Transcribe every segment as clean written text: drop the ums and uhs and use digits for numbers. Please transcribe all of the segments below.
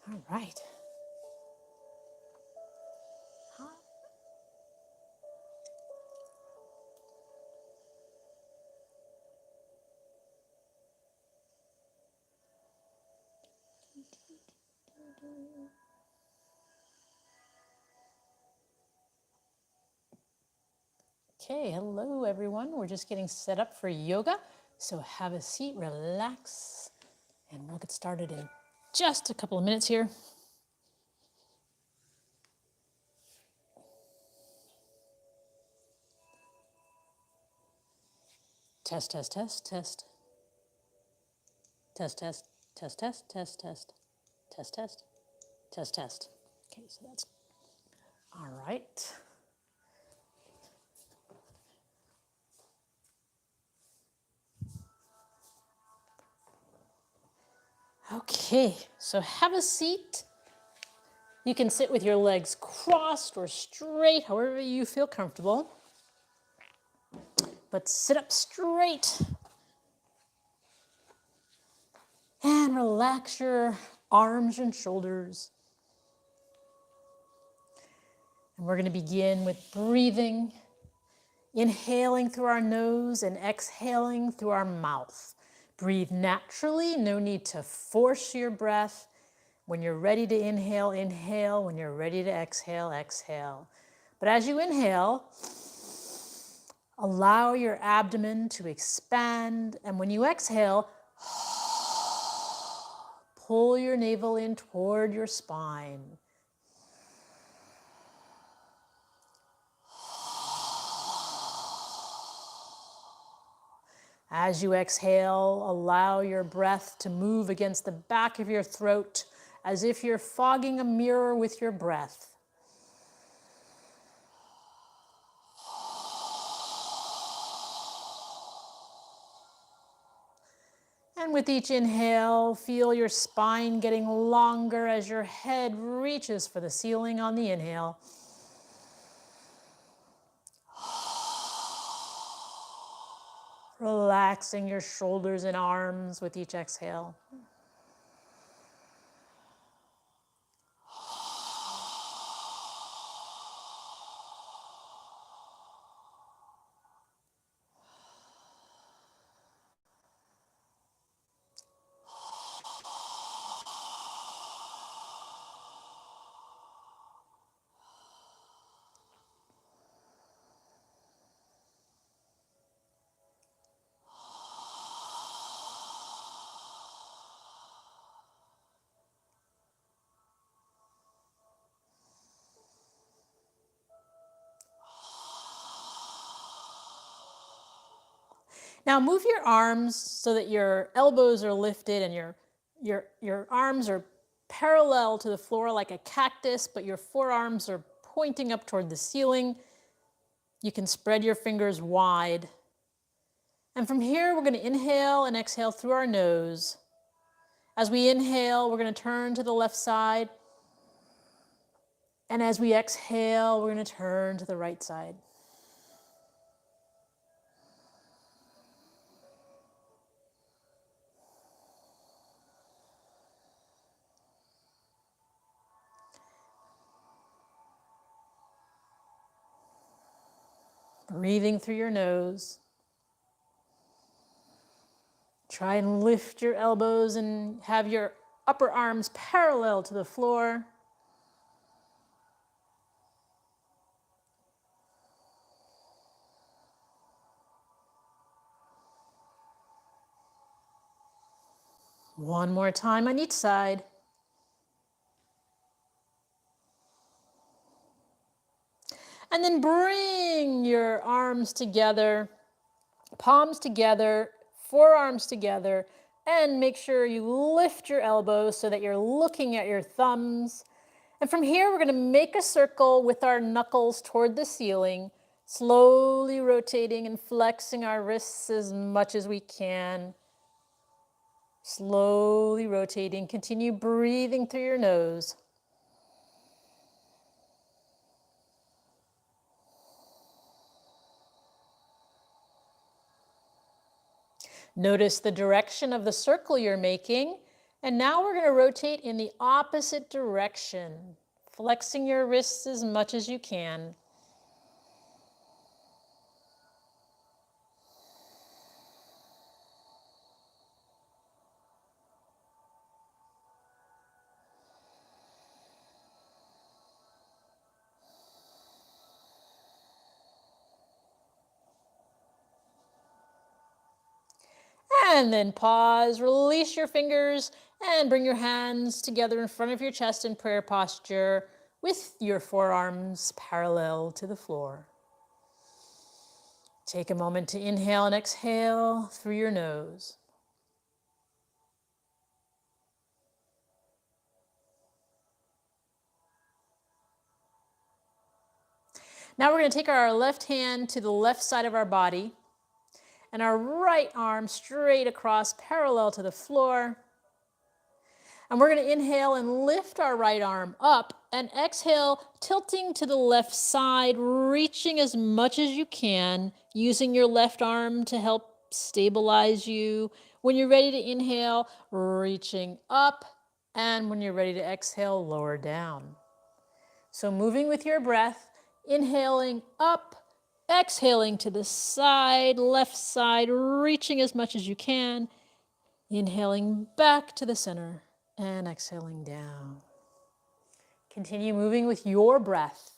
All right. Okay, hello everyone. We're just getting set up for yoga. So have a seat, relax, and we'll get started in just a couple of minutes here. Test, test, test, test. Test, test, test, test, test, test, test, test, test, test. Okay, so that's all right. Okay, so have a seat. You can sit with your legs crossed or straight, however you feel comfortable. But sit up straight and relax your arms and shoulders. And we're going to begin with breathing, inhaling through our nose and exhaling through our mouth. Breathe naturally, no need to force your breath. When you're ready to inhale, inhale. When you're ready to exhale, exhale. But as you inhale, allow your abdomen to expand. And when you exhale, pull your navel in toward your spine. As you exhale, allow your breath to move against the back of your throat as if you're fogging a mirror with your breath. And with each inhale, feel your spine getting longer as your head reaches for the ceiling on the inhale. Relaxing your shoulders and arms with each exhale. Now move your arms so that your elbows are lifted and your arms are parallel to the floor like a cactus, but your forearms are pointing up toward the ceiling. You can spread your fingers wide. And from here, we're going to inhale and exhale through our nose. As we inhale, we're going to turn to the left side. And as we exhale, we're going to turn to the right side. Breathing through your nose. Try and lift your elbows and have your upper arms parallel to the floor. One more time on each side. And then bring your arms together, palms together, forearms together, and make sure you lift your elbows so that you're looking at your thumbs. And from here, we're going to make a circle with our knuckles toward the ceiling, slowly rotating and flexing our wrists as much as we can. Slowly rotating. Continue breathing through your nose. Notice the direction of the circle you're making And now we're going to rotate in the opposite direction, flexing your wrists as much as you can. And then pause, release your fingers, and bring your hands together in front of your chest in prayer posture with your forearms parallel to the floor. Take a moment to inhale and exhale through your nose. Now we're going to take our left hand to the left side of our body and our right arm straight across parallel to the floor. And we're going to inhale and lift our right arm up and exhale, tilting to the left side, reaching as much as you can, using your left arm to help stabilize you. When you're ready to inhale, reaching up, and when you're ready to exhale, lower down. So moving with your breath, inhaling up, exhaling to the side, left side, reaching as much as you can, inhaling back to the center, and exhaling down. Continue moving with your breath.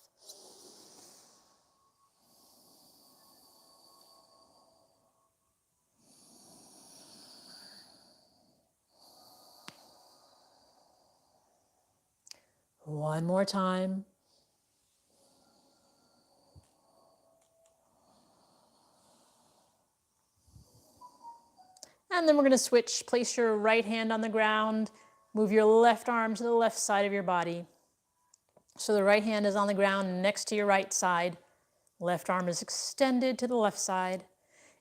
One more time. And then we're going to switch. Place your right hand on the ground. Move your left arm to the left side of your body. So the right hand is on the ground next to your right side. Left arm is extended to the left side.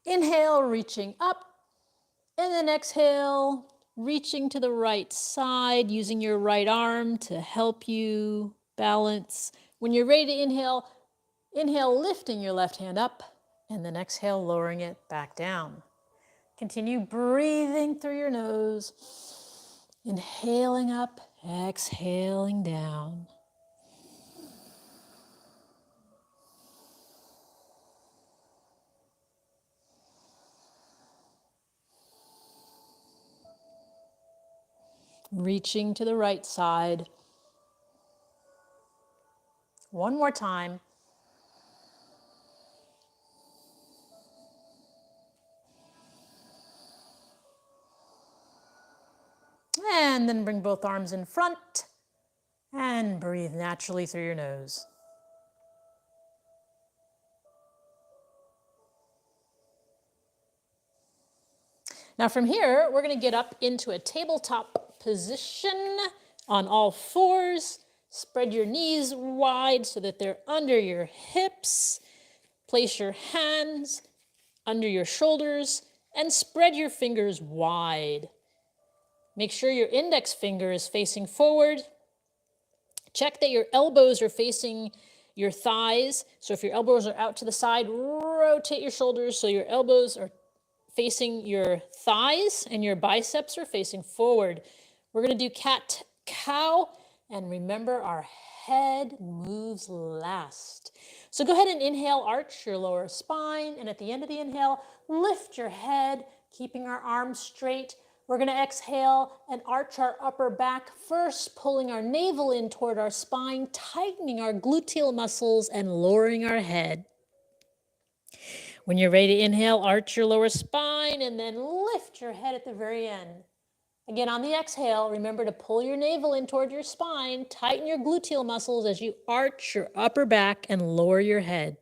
Inhale, reaching up. And then exhale, reaching to the right side, using your right arm to help you balance. When you're ready to inhale, inhale, lifting your left hand up, and then exhale, lowering it back down. Continue breathing through your nose, inhaling up, exhaling down. Reaching to the right side. One more time. And then bring both arms in front and breathe naturally through your nose. Now from here, we're going to get up into a tabletop position on all fours. Spread your knees wide so that they're under your hips. Place your hands under your shoulders and spread your fingers wide. Make sure your index finger is facing forward. Check that your elbows are facing your thighs. So if your elbows are out to the side, rotate your shoulders so your elbows are facing your thighs and your biceps are facing forward. We're going to do cat-cow, and remember our head moves last. So go ahead and inhale, arch your lower spine, and at the end of the inhale, lift your head, keeping our arms straight. We're going to exhale and arch our upper back, first pulling our navel in toward our spine, tightening our gluteal muscles and lowering our head. When you're ready to inhale, arch your lower spine and then lift your head at the very end. Again, on the exhale, remember to pull your navel in toward your spine, tighten your gluteal muscles as you arch your upper back and lower your head.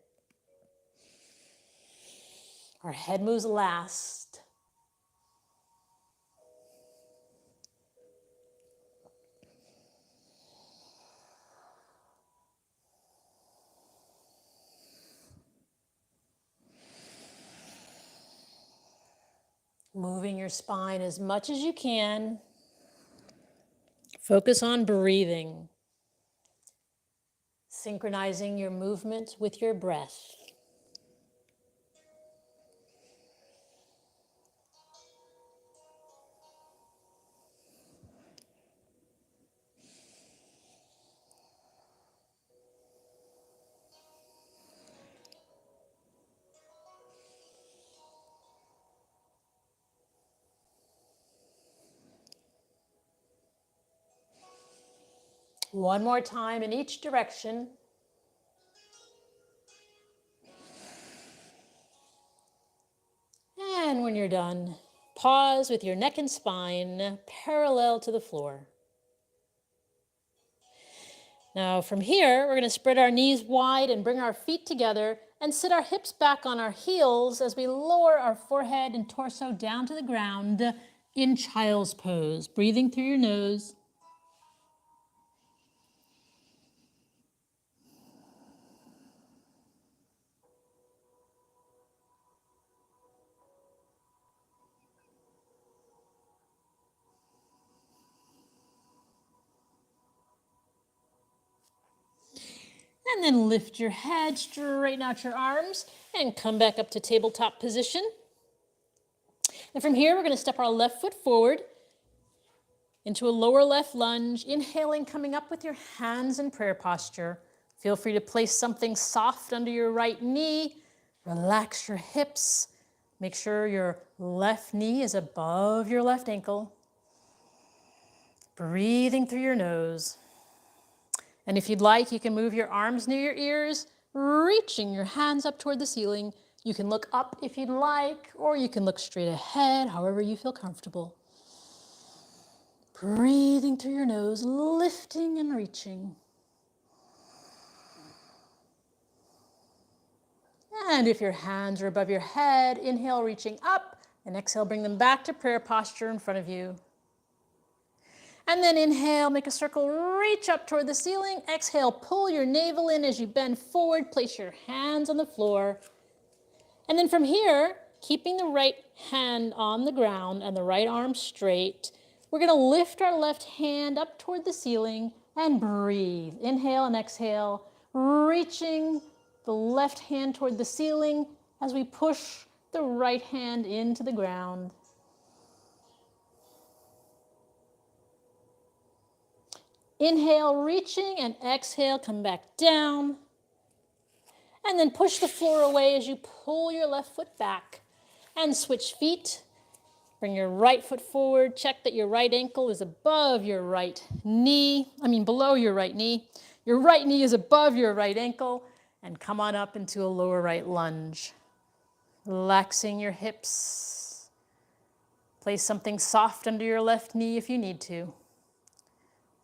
Our head moves last. Moving your spine as much as you can. Focus on breathing. Synchronizing your movement with your breath. One more time in each direction. And when you're done, pause with your neck and spine parallel to the floor. Now from here, we're going to spread our knees wide and bring our feet together and sit our hips back on our heels as we lower our forehead and torso down to the ground in child's pose, breathing through your nose. And then lift your head, straighten out your arms, and come back up to tabletop position. And from here, we're going to step our left foot forward into a lower left lunge, inhaling, coming up with your hands in prayer posture. Feel free to place something soft under your right knee. Relax your hips. Make sure your left knee is above your left ankle. Breathing through your nose. And if you'd like, you can move your arms near your ears, reaching your hands up toward the ceiling. You can look up if you'd like, or you can look straight ahead, however you feel comfortable. Breathing through your nose, lifting and reaching. And if your hands are above your head, inhale, reaching up, and exhale, bring them back to prayer posture in front of you. And then inhale, make a circle, reach up toward the ceiling. Exhale, pull your navel in as you bend forward, place your hands on the floor. And then from here, keeping the right hand on the ground and the right arm straight, we're going to lift our left hand up toward the ceiling and breathe. Inhale and exhale, reaching the left hand toward the ceiling as we push the right hand into the ground. Inhale, reaching, and exhale, come back down. And then push the floor away as you pull your left foot back and switch feet. Bring your right foot forward. Check that your right ankle is above your right knee. Below your right knee. Your right knee is above your right ankle. And come on up into a lower right lunge. Relaxing your hips. Place something soft under your left knee if you need to.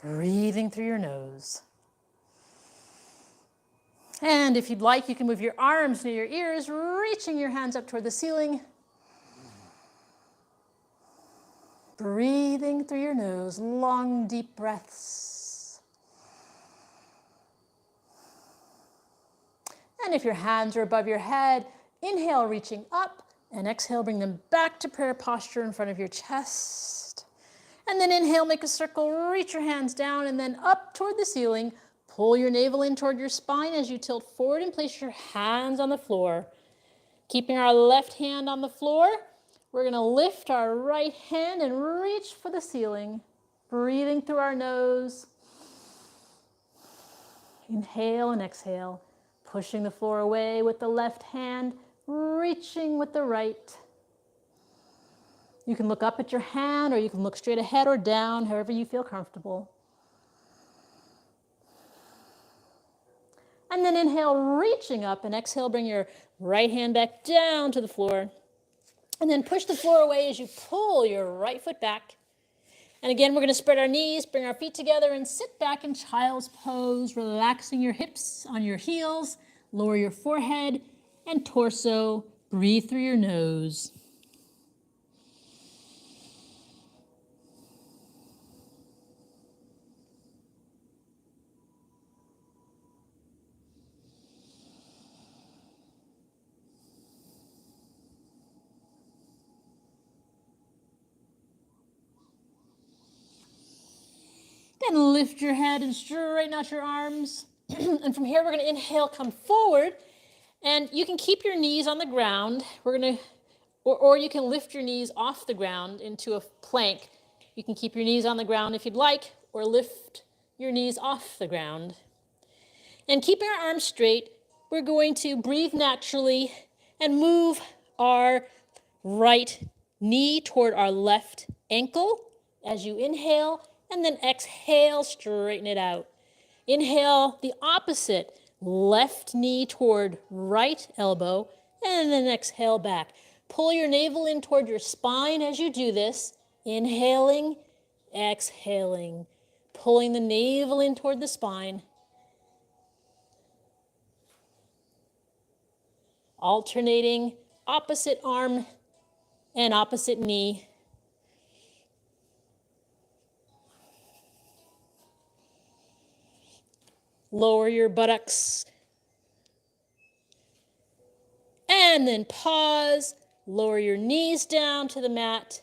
Breathing through your nose. And if you'd like, you can move your arms near your ears, reaching your hands up toward the ceiling. Breathing through your nose, long, deep breaths. And if your hands are above your head, inhale, reaching up, and exhale, bring them back to prayer posture in front of your chest. And then inhale, make a circle, reach your hands down, and then up toward the ceiling. Pull your navel in toward your spine as you tilt forward and place your hands on the floor. Keeping our left hand on the floor, we're going to lift our right hand and reach for the ceiling. Breathing through our nose. Inhale and exhale. Pushing the floor away with the left hand, reaching with the right. You can look up at your hand, or you can look straight ahead or down, however you feel comfortable. And then inhale, reaching up, and exhale, bring your right hand back down to the floor. And then push the floor away as you pull your right foot back. And again, we're going to spread our knees, bring our feet together, and sit back in child's pose, relaxing your hips on your heels, lower your forehead and torso, breathe through your nose. Then lift your head and straighten out your arms. And from here, we're going to inhale, come forward. And you can keep your knees on the ground. Or you can lift your knees off the ground into a plank. You can keep your knees on the ground if you'd like, or lift your knees off the ground. And keeping our arms straight, we're going to breathe naturally and move our right knee toward our left ankle as you inhale, and then exhale, straighten it out. Inhale the opposite, left knee toward right elbow, and then exhale back. Pull your navel in toward your spine as you do this. Inhaling, exhaling, pulling the navel in toward the spine. Alternating opposite arm and opposite knee. Lower your buttocks. And then pause, lower your knees down to the mat.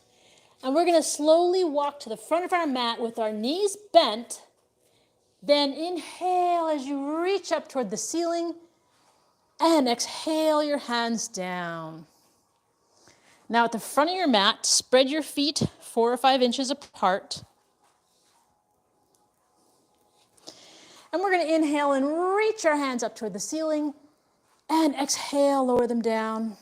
And we're going to slowly walk to the front of our mat with our knees bent. Then inhale as you reach up toward the ceiling. And exhale your hands down. Now at the front of your mat, spread your feet 4 or 5 inches apart. And we're going to inhale and reach our hands up toward the ceiling. And exhale, lower them down.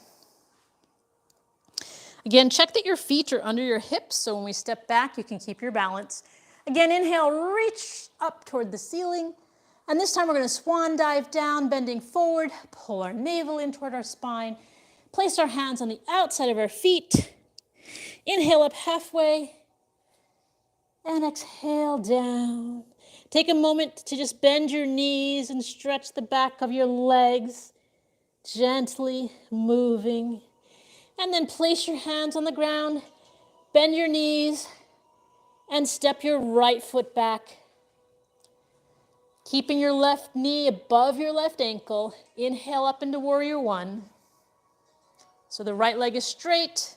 Again, check that your feet are under your hips, so when we step back, you can keep your balance. Again, inhale, reach up toward the ceiling. And this time we're going to swan dive down, bending forward, pull our navel in toward our spine, place our hands on the outside of our feet. Inhale up halfway, and exhale down. Take a moment to just bend your knees and stretch the back of your legs, gently moving. And then place your hands on the ground, bend your knees, and step your right foot back. Keeping your left knee above your left ankle, inhale up into warrior one. So the right leg is straight,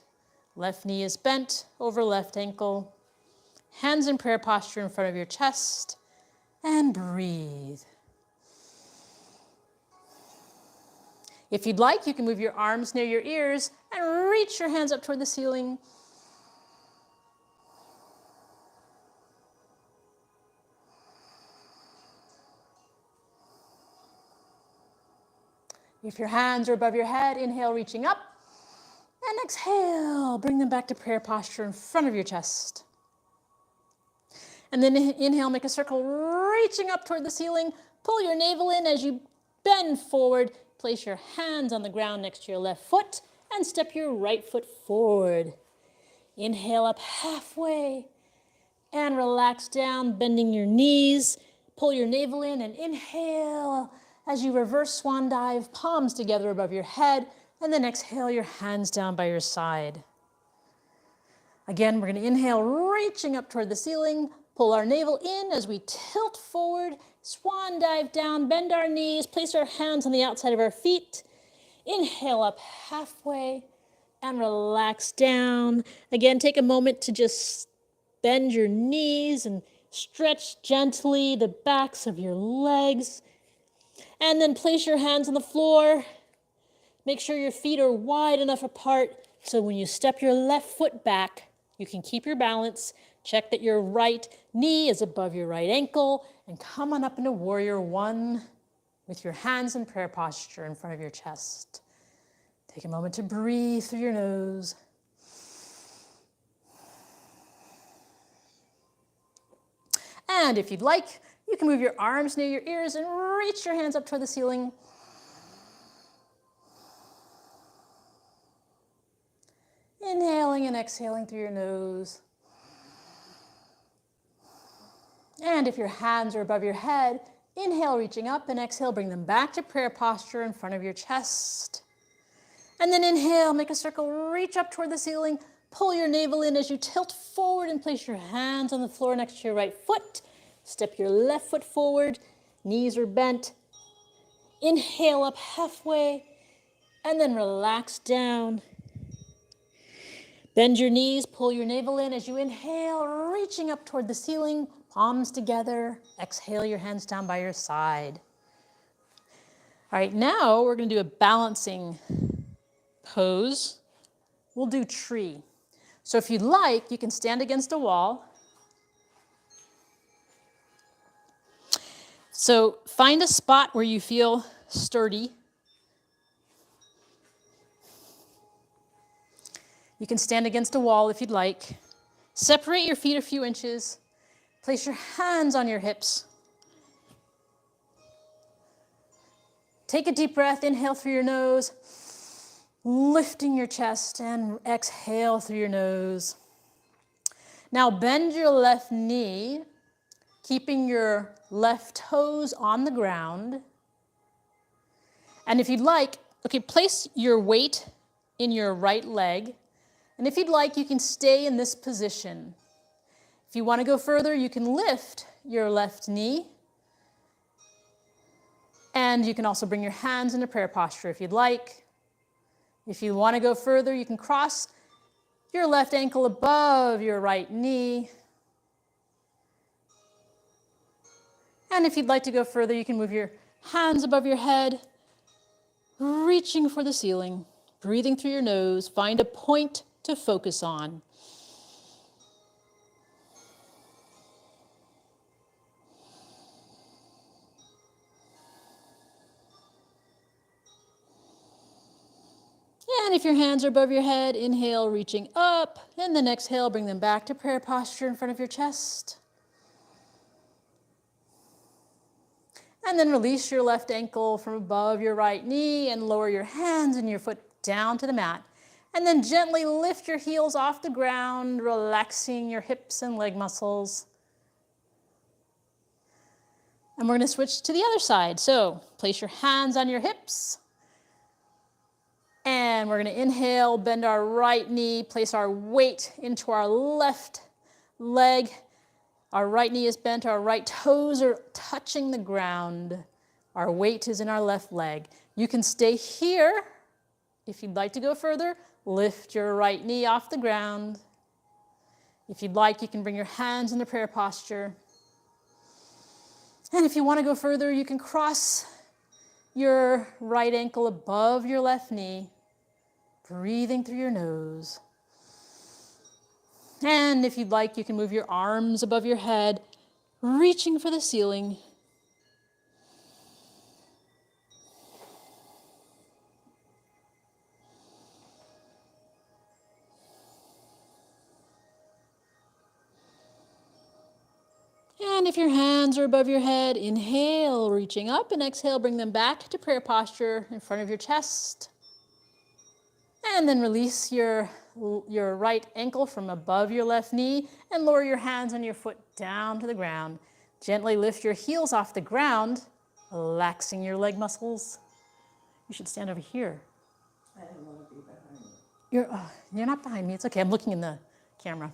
left knee is bent over left ankle. Hands in prayer posture in front of your chest, and breathe. If you'd like, you can move your arms near your ears and reach your hands up toward the ceiling. If your hands are above your head, inhale, reaching up. And exhale, bring them back to prayer posture in front of your chest. And then inhale, make a circle, reaching up toward the ceiling. Pull your navel in as you bend forward. Place your hands on the ground next to your left foot and step your right foot forward. Inhale up halfway and relax down, bending your knees. Pull your navel in and inhale as you reverse swan dive, palms together above your head, and then exhale your hands down by your side. Again, we're going to inhale, reaching up toward the ceiling. Pull our navel in as we tilt forward, swan dive down, bend our knees, place our hands on the outside of our feet. Inhale up halfway and relax down. Again, take a moment to just bend your knees and stretch gently the backs of your legs. And then place your hands on the floor. Make sure your feet are wide enough apart so when you step your left foot back, you can keep your balance. Check that your right knee is above your right ankle, and come on up into warrior one with your hands in prayer posture in front of your chest. Take a moment to breathe through your nose. And if you'd like, you can move your arms near your ears and reach your hands up toward the ceiling. Inhaling and exhaling through your nose. And if your hands are above your head, inhale, reaching up, and exhale, bring them back to prayer posture in front of your chest. And then inhale, make a circle, reach up toward the ceiling, pull your navel in as you tilt forward and place your hands on the floor next to your right foot. Step your left foot forward, knees are bent. Inhale up halfway, and then relax down. Bend your knees, pull your navel in as you inhale, reaching up toward the ceiling, palms together. Exhale your hands down by your side. All right, now we're going to do a balancing pose. We'll do tree. So if you'd like, you can stand against a wall. So find a spot where you feel sturdy. You can stand against a wall if you'd like. Separate your feet a few inches. Place your hands on your hips. Take a deep breath, inhale through your nose, lifting your chest, and exhale through your nose. Now bend your left knee, keeping your left toes on the ground. And if you'd like, okay, place your weight in your right leg. And if you'd like, you can stay in this position. If you want to go further, you can lift your left knee. And you can also bring your hands into prayer posture if you'd like. If you want to go further, you can cross your left ankle above your right knee. And if you'd like to go further, you can move your hands above your head, reaching for the ceiling, breathing through your nose. Find a point to focus on. And if your hands are above your head, inhale, reaching up, and then exhale, bring them back to prayer posture in front of your chest. And then release your left ankle from above your right knee and lower your hands and your foot down to the mat. And then gently lift your heels off the ground, relaxing your hips and leg muscles. And we're going to switch to the other side. So place your hands on your hips. And we're going to inhale, bend our right knee, place our weight into our left leg. Our right knee is bent, our right toes are touching the ground. Our weight is in our left leg. You can stay here. If you'd like to go further, lift your right knee off the ground. If you'd like, you can bring your hands into prayer posture. And if you want to go further, you can cross your right ankle above your left knee, breathing through your nose. And if you'd like, you can move your arms above your head, reaching for the ceiling. And if your hands are above your head, inhale, reaching up, and exhale, bring them back to prayer posture in front of your chest. And then release your right ankle from above your left knee and lower your hands and your foot down to the ground. Gently lift your heels off the ground, relaxing your leg muscles. You should stand over here. I don't want to be behind you. You're not behind me. It's okay. I'm looking in the camera.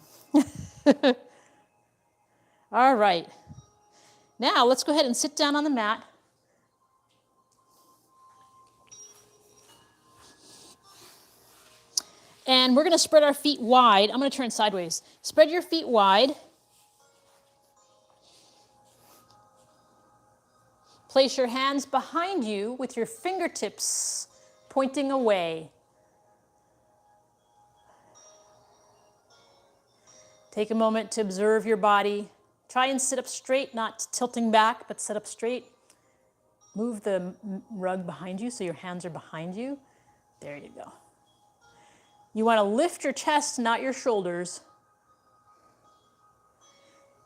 All right. Now let's go ahead and sit down on the mat. And we're going to spread our feet wide. I'm going to turn sideways. Spread your feet wide. Place your hands behind you with your fingertips pointing away. Take a moment to observe your body. Try and sit up straight, not tilting back, but sit up straight. Move the rug behind you so your hands are behind you. There you go. You want to lift your chest, not your shoulders.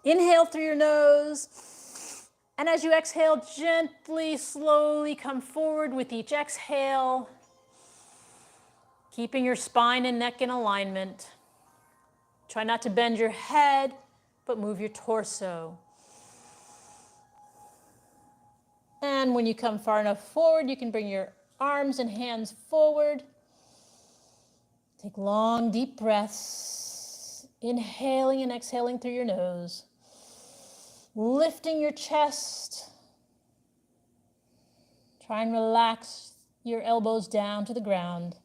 Inhale through your nose. And as you exhale, gently, slowly come forward with each exhale, keeping your spine and neck in alignment. Try not to bend your head, but move your torso. And when you come far enough forward, you can bring your arms and hands forward. Take long, deep breaths, inhaling and exhaling through your nose, lifting your chest. Try and relax your elbows down to the ground.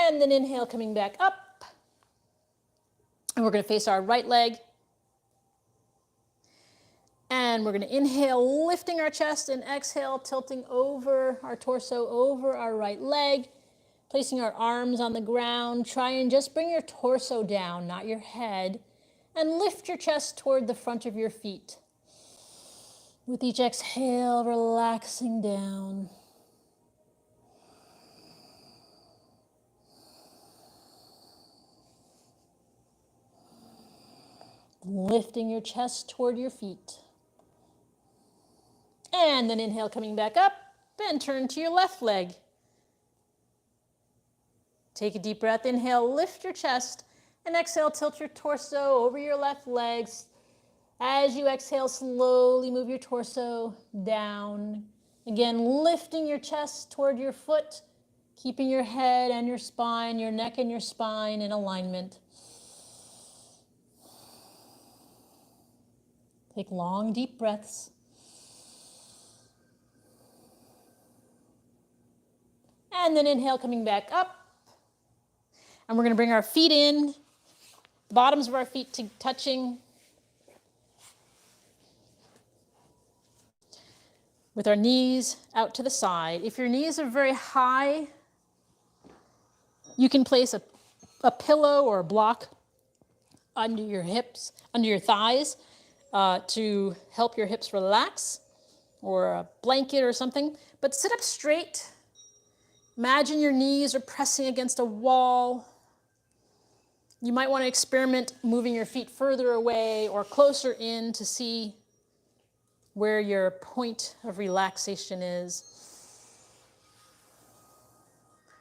And then inhale, coming back up. And we're going to face our right leg. And we're going to inhale, lifting our chest, and exhale, tilting over our torso, over our right leg, placing our arms on the ground. Try and just bring your torso down, not your head, and lift your chest toward the front of your feet. With each exhale, relaxing down. lifting your chest toward your feet. And then inhale, coming back up, and turn to your left leg. Take a deep breath, inhale, lift your chest, and exhale, tilt your torso over your left legs. As you exhale, slowly move your torso down. Again, lifting your chest toward your foot, keeping your head and your spine, your neck and your spine in alignment. Take long, deep breaths. And then inhale, coming back up. And we're going to bring our feet in, the bottoms of our feet touching, with our knees out to the side. If your knees are very high, you can place a pillow or a block under your hips, under your thighs, to help your hips relax, or a blanket or something. But sit up straight. Imagine your knees are pressing against a wall. You might want to experiment moving your feet further away or closer in to see where your point of relaxation is.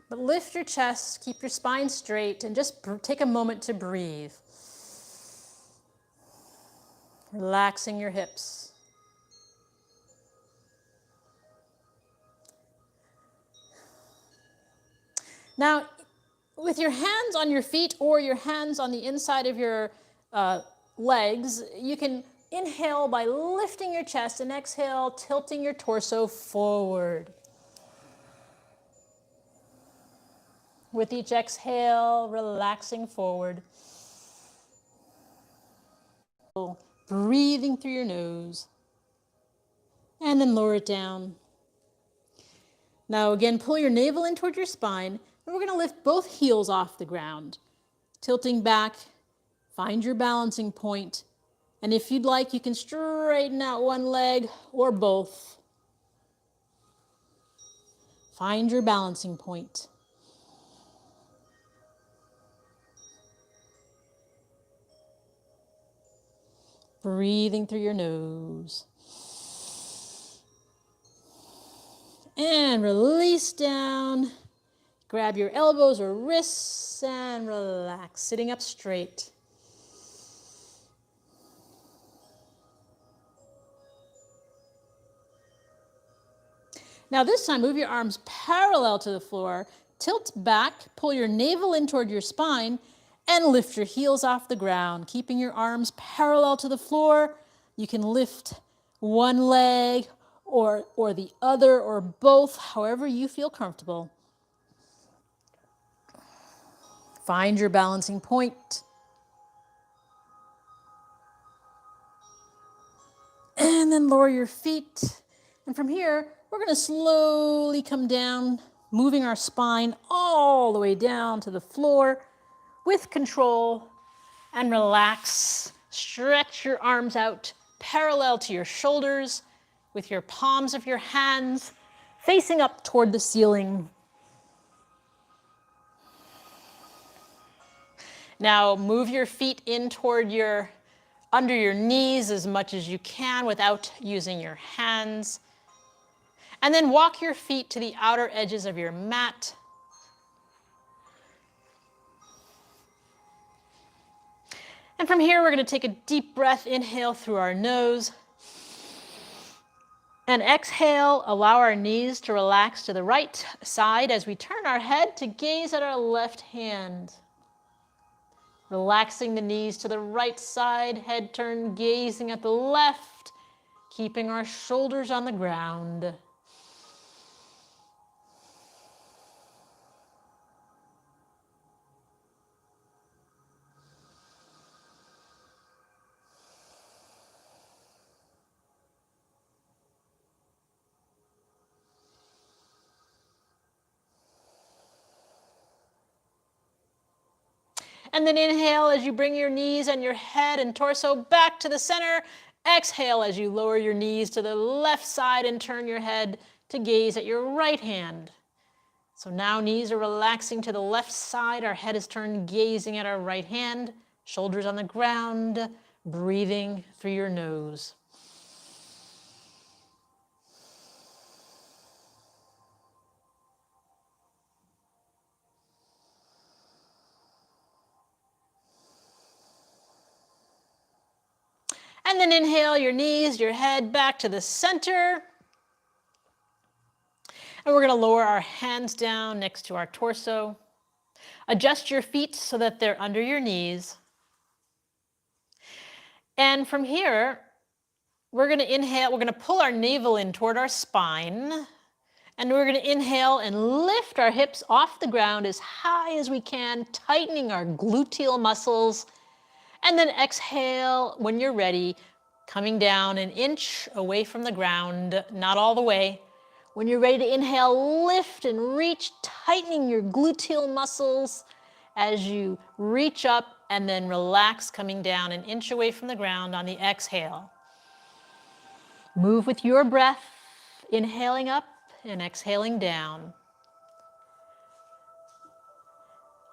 But lift your chest, keep your spine straight, and just take a moment to breathe. Relaxing your hips. Now, with your hands on your feet or your hands on the inside of your legs, you can inhale by lifting your chest and exhale, tilting your torso forward. With each exhale, relaxing forward. Breathing through your nose. And then lower it down. Now again, pull your navel in toward your spine. And we're going to lift both heels off the ground. Tilting back, find your balancing point. And if you'd like, you can straighten out one leg or both. Find your balancing point. Breathing through your nose. And release down. Grab your elbows or wrists and relax, sitting up straight. Now this time, move your arms parallel to the floor, tilt back, pull your navel in toward your spine, and lift your heels off the ground, keeping your arms parallel to the floor. You can lift one leg or the other or both, however you feel comfortable. Find your balancing point. And then lower your feet. And from here, we're going to slowly come down, moving our spine all the way down to the floor with control, and relax. Stretch your arms out parallel to your shoulders with your palms of your hands facing up toward the ceiling. Now move your feet in toward under your knees as much as you can without using your hands. And then walk your feet to the outer edges of your mat. And from here, we're going to take a deep breath, inhale through our nose. And exhale, allow our knees to relax to the right side as we turn our head to gaze at our left hand. Relaxing the knees to the right side, head turned, gazing at the left, keeping our shoulders on the ground. And then inhale as you bring your knees and your head and torso back to the center. Exhale as you lower your knees to the left side and turn your head to gaze at your right hand. So now knees are relaxing to the left side. Our head is turned, gazing at our right hand. Shoulders on the ground. breathing through your nose. And then inhale your knees, your head back to the center. And we're going to lower our hands down next to our torso. Adjust your feet so that they're under your knees. And from here, we're going to inhale, we're going to pull our navel in toward our spine. And we're going to inhale and lift our hips off the ground as high as we can, tightening our gluteal muscles. And then exhale when you're ready, coming down an inch away from the ground, not all the way. When you're ready to inhale, lift and reach, tightening your gluteal muscles as you reach up and then relax, coming down an inch away from the ground on the exhale. Move with your breath, inhaling up and exhaling down.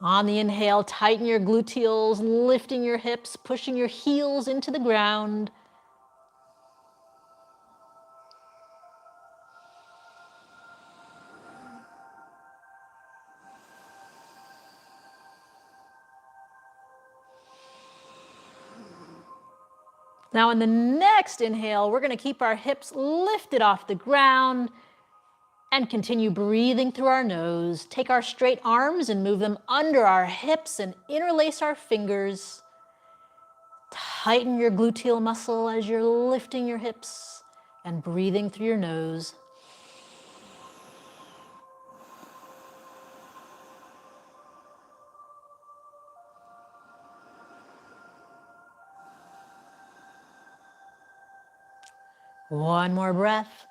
On the inhale, tighten your gluteals, lifting your hips, pushing your heels into the ground. Now in the next inhale, we're going to keep our hips lifted off the ground and continue breathing through our nose. Take our straight arms and move them under our hips and interlace our fingers. Tighten your gluteal muscle as you're lifting your hips and breathing through your nose. One more breath.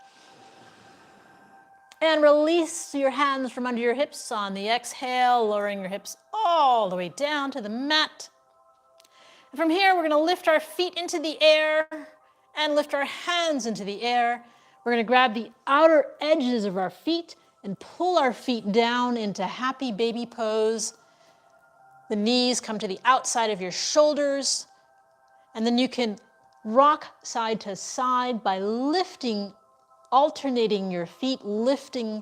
And release your hands from under your hips on the exhale, lowering your hips all the way down to the mat. And from here, we're going to lift our feet into the air and lift our hands into the air. We're going to grab the outer edges of our feet and pull our feet down into happy baby pose. The knees come to the outside of your shoulders. And then you can rock side to side by lifting, alternating your feet, lifting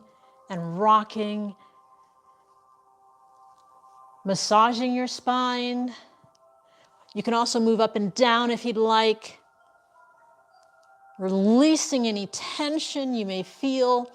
and rocking, massaging your spine. You can also move up and down if you'd like, releasing any tension you may feel.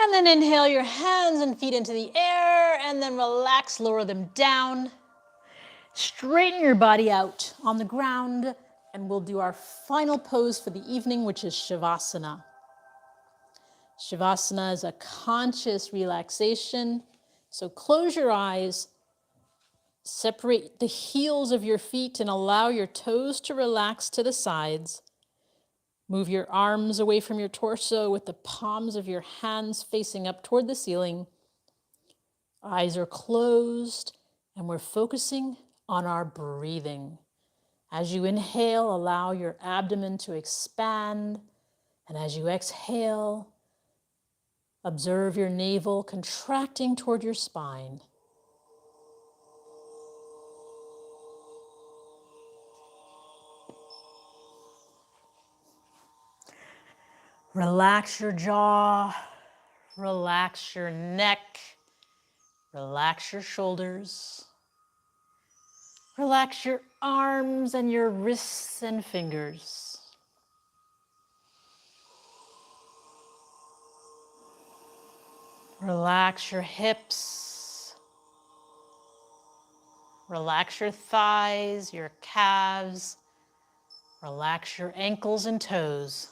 And then inhale your hands and feet into the air, and then relax, lower them down. Straighten your body out on the ground, and we'll do our final pose for the evening, which is Shavasana. Shavasana is a conscious relaxation. So close your eyes, separate the heels of your feet, and allow your toes to relax to the sides. Move your arms away from your torso with the palms of your hands facing up toward the ceiling. Eyes are closed, and we're focusing on our breathing. As you inhale, allow your abdomen to expand, and as you exhale, observe your navel contracting toward your spine. Relax your jaw, relax your neck, relax your shoulders, relax your arms and your wrists and fingers. Relax your hips, relax your thighs, your calves, relax your ankles and toes.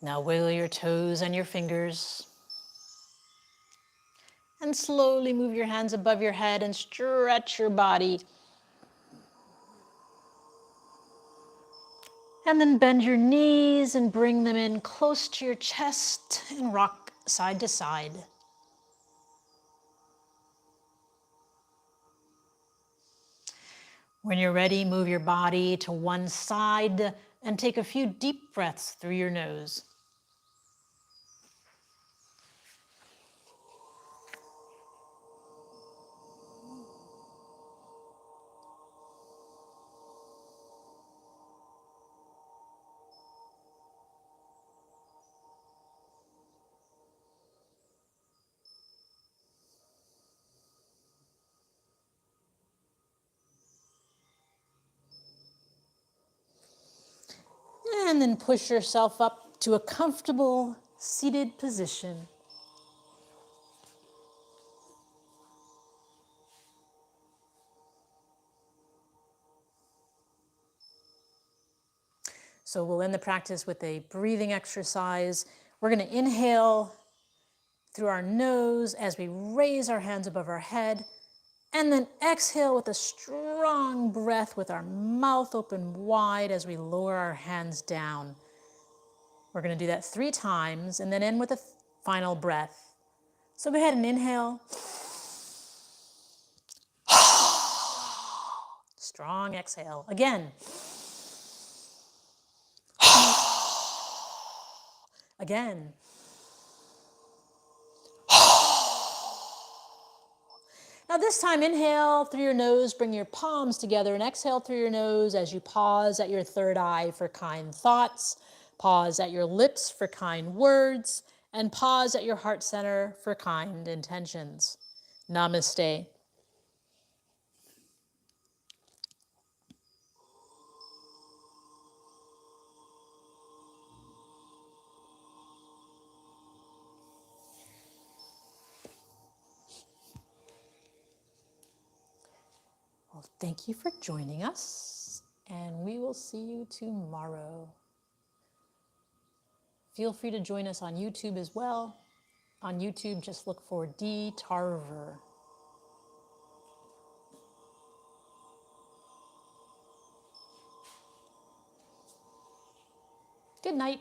Now wiggle your toes and your fingers. And slowly move your hands above your head and stretch your body. And then bend your knees and bring them in close to your chest and rock side to side. When you're ready, move your body to one side and take a few deep breaths through your nose. And then push yourself up to a comfortable seated position. So we'll end the practice with a breathing exercise. We're going to inhale through our nose as we raise our hands above our head, and then exhale with a strong breath with our mouth open wide as we lower our hands down. We're going to do that 3 times and then end with a final breath. So go ahead and inhale. Strong exhale. Again. Again. Now this time, inhale through your nose, bring your palms together, and exhale through your nose as you pause at your third eye for kind thoughts, pause at your lips for kind words, and pause at your heart center for kind intentions. Namaste. Well, thank you for joining us, and we will see you tomorrow. Feel free to join us on YouTube as well. On YouTube, just look for D. Tarver. Good night.